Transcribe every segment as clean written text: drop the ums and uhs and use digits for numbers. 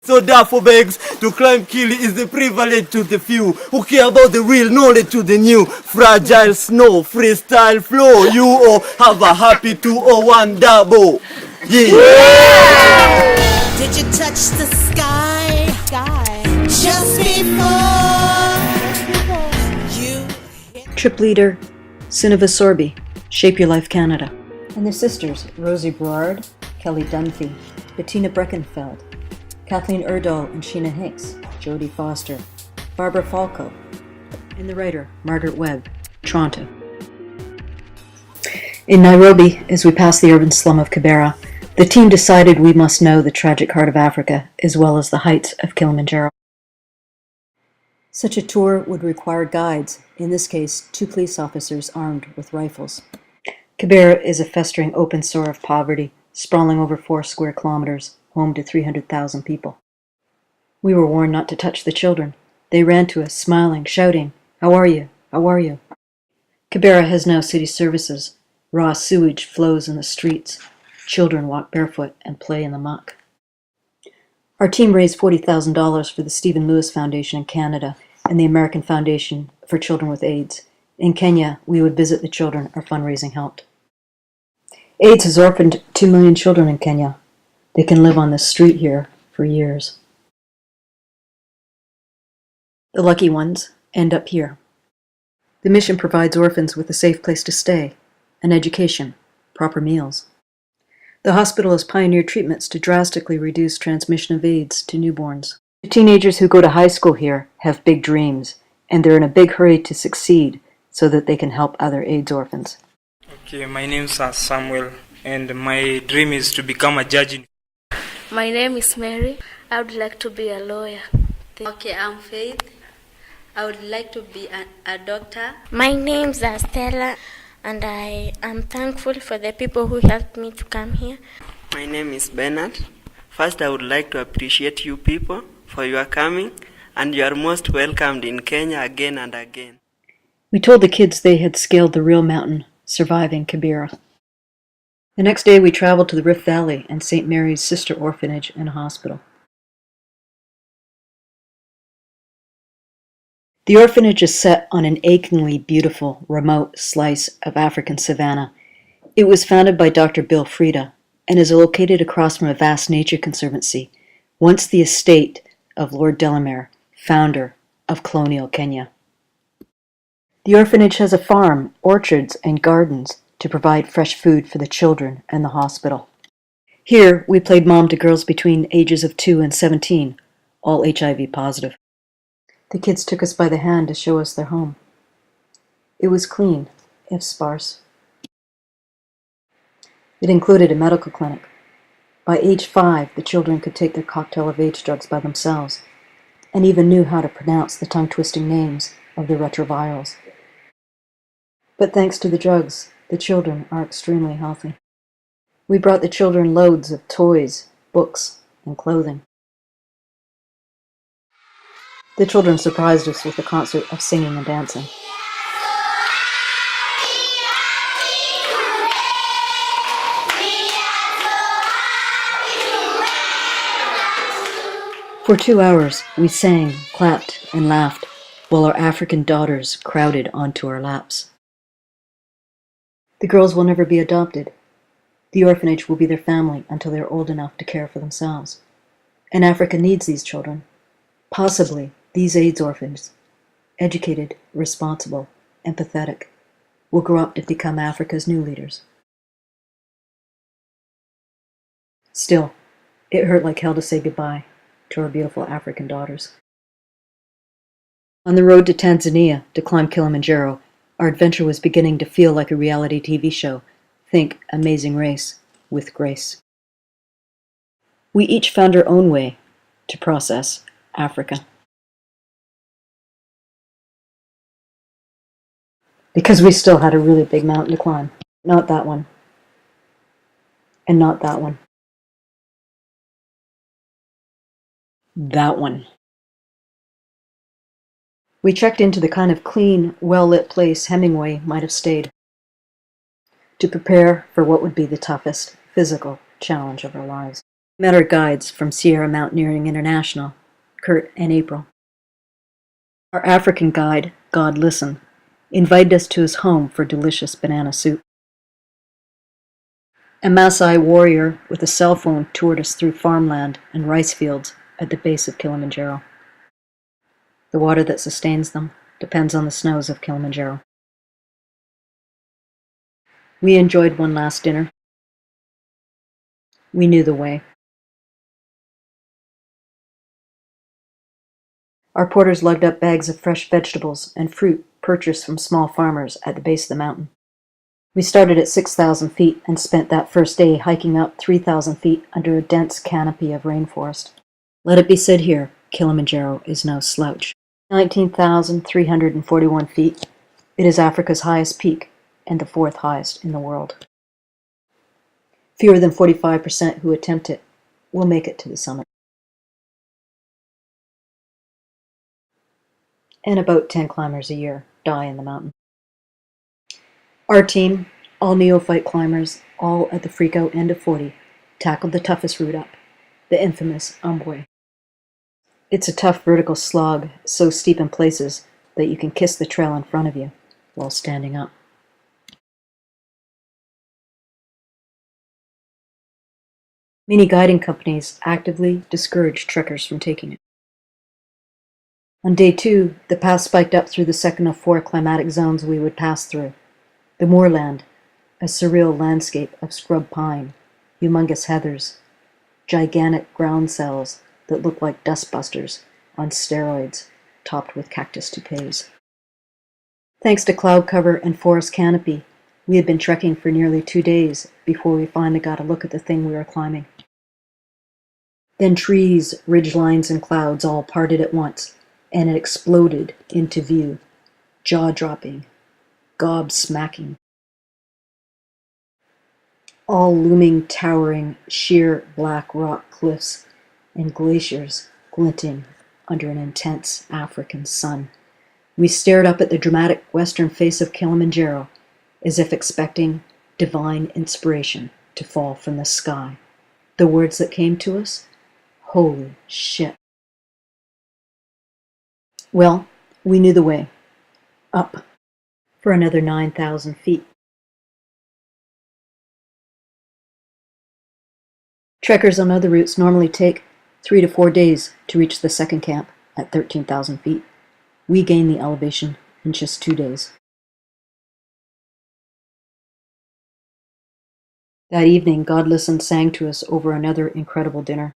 So therefore begs, to climb Kili is the privilege to the few who care about the real knowledge to the new. Fragile snow, freestyle flow, you all have a happy 201 double. Yeah. Did you touch the sky? Just before you... Trip leader, Sinova Sorby, Shape Your Life Canada. And their sisters, Rosie Broard, Kelly Dunphy, Bettina Breckenfeld, Kathleen Erdahl and Sheena Hicks, Jodie Foster, Barbara Falco, and the writer, Margaret Webb, Toronto. In Nairobi, as we passed the urban slum of Kibera, the team decided we must know the tragic heart of Africa as well as the heights of Kilimanjaro. Such a tour would require guides, in this case 2 police officers armed with rifles. Kibera is a festering open sore of poverty, sprawling over 4 square kilometers, home to 300,000 people. We were warned not to touch the children. They ran to us, smiling, shouting, "How are you? How are you?" Kibera has no city services. Raw sewage flows in the streets. Children walk barefoot and play in the muck. Our team raised $40,000 for the Stephen Lewis Foundation in Canada and the American Foundation for Children with AIDS. In Kenya, we would visit the children. Our fundraising helped. AIDS has orphaned 2 million children in Kenya. They can live on the street here for years. The lucky ones end up here. The mission provides orphans with a safe place to stay, an education, proper meals. The hospital has pioneered treatments to drastically reduce transmission of AIDS to newborns. The teenagers who go to high school here have big dreams, and they're in a big hurry to succeed so that they can help other AIDS orphans. Okay, my name is Samuel, and my dream is to become a judge. My name is Mary. I would like to be a lawyer. Okay, I'm Faith. I would like to be a doctor. My name's Stella, and I am thankful for the people who helped me to come here. My name is Bernard. First, I would like to appreciate you people for your coming, and you are most welcomed in Kenya again and again. We told the kids they had scaled the real mountain, surviving Kibera. The next day we traveled to the Rift Valley and St. Mary's Sister Orphanage and Hospital. The orphanage is set on an achingly beautiful, remote slice of African savanna. It was founded by Dr. Bill Frieda and is located across from a vast nature conservancy, once the estate of Lord Delamere, founder of colonial Kenya. The orphanage has a farm, orchards, and gardens to provide fresh food for the children and the hospital. Here, we played mom to girls between ages of 2 and 17, all HIV positive. The kids took us by the hand to show us their home. It was clean, if sparse. It included a medical clinic. By age 5, the children could take their cocktail of AIDS drugs by themselves, and even knew how to pronounce the tongue-twisting names of the retrovirals. But thanks to the drugs, the children are extremely healthy. We brought the children loads of toys, books, and clothing. The children surprised us with a concert of singing and dancing. For 2 hours, we sang, clapped, and laughed, while our African daughters crowded onto our laps. The girls will never be adopted. The orphanage will be their family until they are old enough to care for themselves. And Africa needs these children. Possibly these AIDS orphans, educated, responsible, empathetic, will grow up to become Africa's new leaders. Still, it hurt like hell to say goodbye to our beautiful African daughters. On the road to Tanzania to climb Kilimanjaro, our adventure was beginning to feel like a reality TV show. Think Amazing Race with grace. We each found our own way to process Africa. Because we still had a really big mountain to climb. Not that one. And not that one. That one. We checked into the kind of clean, well-lit place Hemingway might have stayed to prepare for what would be the toughest physical challenge of our lives. Met our guides from Sierra Mountaineering International, Kurt and April. Our African guide, God Listen, invited us to his home for delicious banana soup. A Maasai warrior with a cell phone toured us through farmland and rice fields at the base of Kilimanjaro. The water that sustains them depends on the snows of Kilimanjaro. We enjoyed one last dinner. We knew the way. Our porters lugged up bags of fresh vegetables and fruit purchased from small farmers at the base of the mountain. We started at 6,000 feet and spent that first day hiking up 3,000 feet under a dense canopy of rainforest. Let it be said here, Kilimanjaro is no slouch. 19,341 feet. It is Africa's highest peak and the fourth highest in the world. Fewer than 45% who attempt it will make it to the summit. And about 10 climbers a year die in the mountain. Our team, all neophyte climbers, all at the freak-out end of 40, tackled the toughest route up, the infamous Umbwe. It's a tough vertical slog, so steep in places that you can kiss the trail in front of you while standing up. Many guiding companies actively discourage trekkers from taking it. On day 2, the path spiked up through the second of 4 climatic zones we would pass through. The moorland, a surreal landscape of scrub pine, humongous heathers, gigantic ground cells that look like dustbusters on steroids, topped with cactus toupees. Thanks to cloud cover and forest canopy, we had been trekking for nearly 2 days before we finally got a look at the thing we were climbing. Then trees, ridgelines, and clouds all parted at once, and it exploded into view, jaw-dropping, gob-smacking. All looming, towering, sheer black rock cliffs and glaciers glinting under an intense African sun. We stared up at the dramatic western face of Kilimanjaro as if expecting divine inspiration to fall from the sky. The words that came to us? Holy shit. Well, we knew the way. Up for another 9,000 feet. Trekkers on other routes normally take 3 to 4 days to reach the second camp at 13,000 feet. We gained the elevation in just 2 days. That evening, God Listen sang to us over another incredible dinner.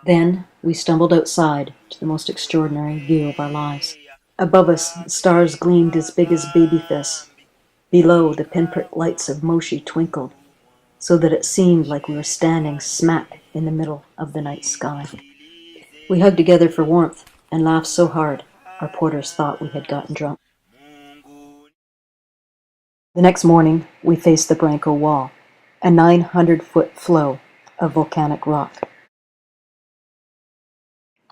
Then we stumbled outside to the most extraordinary view of our lives. Above us, stars gleamed as big as baby fists. Below, the pinprick lights of Moshi twinkled, so that it seemed like we were standing smack in the middle of the night sky. We hugged together for warmth and laughed so hard our porters thought we had gotten drunk. The next morning, we faced the Branco Wall, a 900-foot flow of volcanic rock.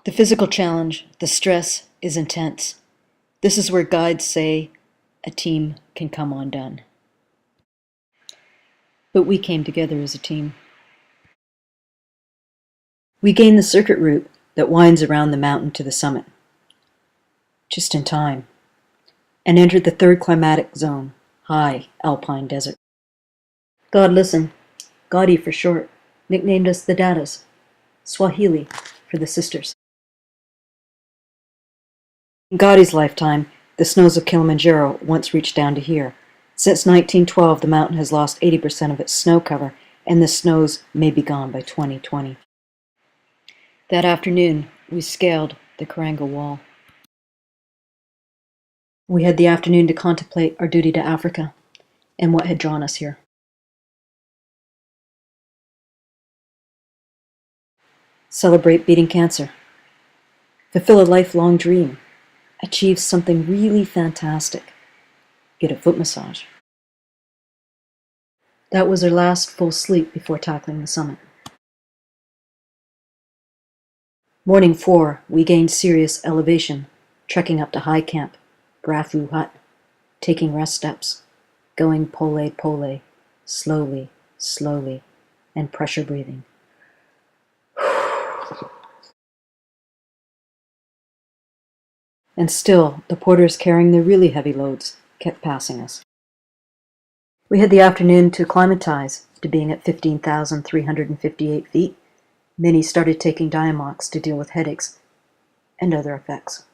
The physical challenge, the stress, is intense. This is where guides say a team can come undone. But we came together as a team. We gained the circuit route that winds around the mountain to the summit, just in time, and entered the third climatic zone, high alpine desert. God Listen, Gaudi for short, nicknamed us the Dadas, Swahili for the sisters. In Gaudi's lifetime, the snows of Kilimanjaro once reached down to here. Since 1912, the mountain has lost 80% of its snow cover, and the snows may be gone by 2020. That afternoon, we scaled the Karango Wall. We had the afternoon to contemplate our duty to Africa and what had drawn us here. Celebrate beating cancer. Fulfill a lifelong dream. Achieve something really fantastic. Get a foot massage. That was our last full sleep before tackling the summit. Morning 4, we gained serious elevation, trekking up to high camp, Brafu hut, taking rest steps, going pole, slowly, slowly, and pressure breathing. And still, the porters carrying the really heavy loads kept passing us. We had the afternoon to acclimatize to being at 15,358 feet. Many started taking Diamox to deal with headaches and other effects.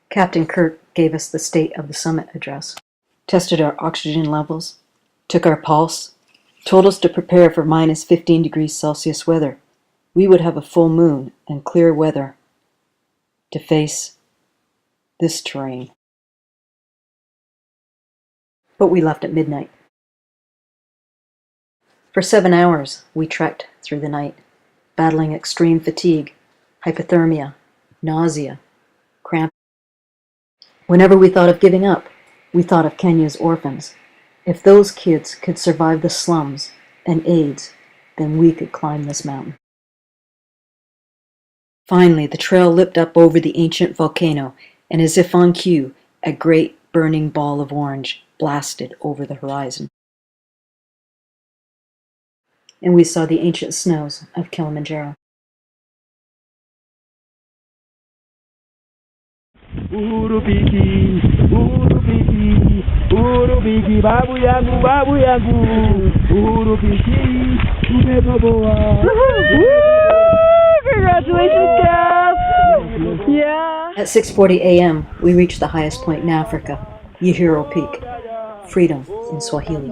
Captain Kirk gave us the State of the Summit address, tested our oxygen levels, took our pulse, told us to prepare for minus 15 degrees Celsius weather. We would have a full moon and clear weather to face this terrain. But we left at midnight. For 7 hours, we trekked through the night, battling extreme fatigue, hypothermia, nausea, cramp. Whenever we thought of giving up, we thought of Kenya's orphans. If those kids could survive the slums and AIDS, then we could climb this mountain. Finally, the trail lipped up over the ancient volcano, and as if on cue, a great burning ball of orange blasted over the horizon. And we saw the ancient snows of Kilimanjaro. Uhuru piki, babu yangu, uhuru piki, umeboboa. Congratulations, Cap! Yeah! At 6:40 a.m., we reached the highest point in Africa, Uhuru Peak, freedom in Swahili.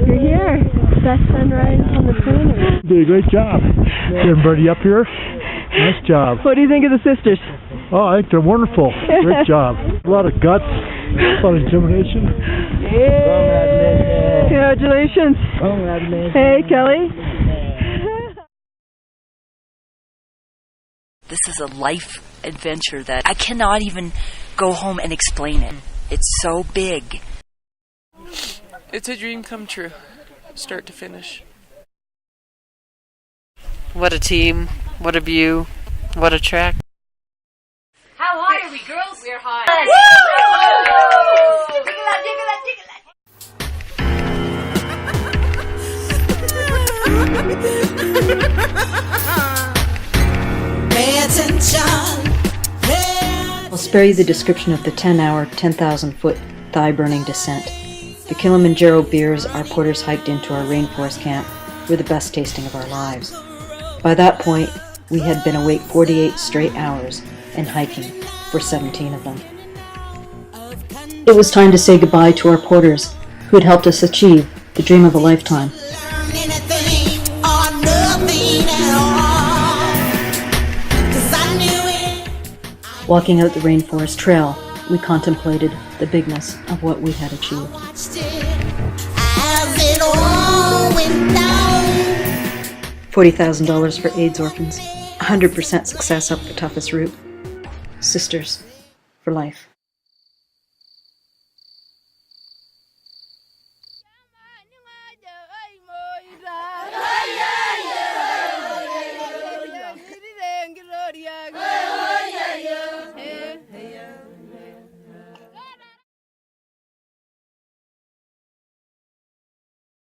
You're here. Best sunrise on the planet. Did a great job. Getting Birdie up here. Nice job. What do you think of the sisters? Oh, I think they're wonderful. Great job. A lot of guts. A lot of determination. Yeah. Congratulations. Hey, Kelly. This is a life adventure that I cannot even go home and explain it. It's so big. It's a dream come true, start to finish. What a team, what a view, what a track. How high are we, girls? We're high. Pay attention. I'll spare you the description of the 10-hour, 10,000-foot thigh-burning descent. The Kilimanjaro beers our porters hiked into our rainforest camp were the best tasting of our lives. By that point, we had been awake 48 straight hours and hiking for 17 of them. It was time to say goodbye to our porters, who had helped us achieve the dream of a lifetime. Walking out the rainforest trail, we contemplated the bigness of what we had achieved. $40,000 for AIDS orphans, 100% success up the toughest route. Sisters for life.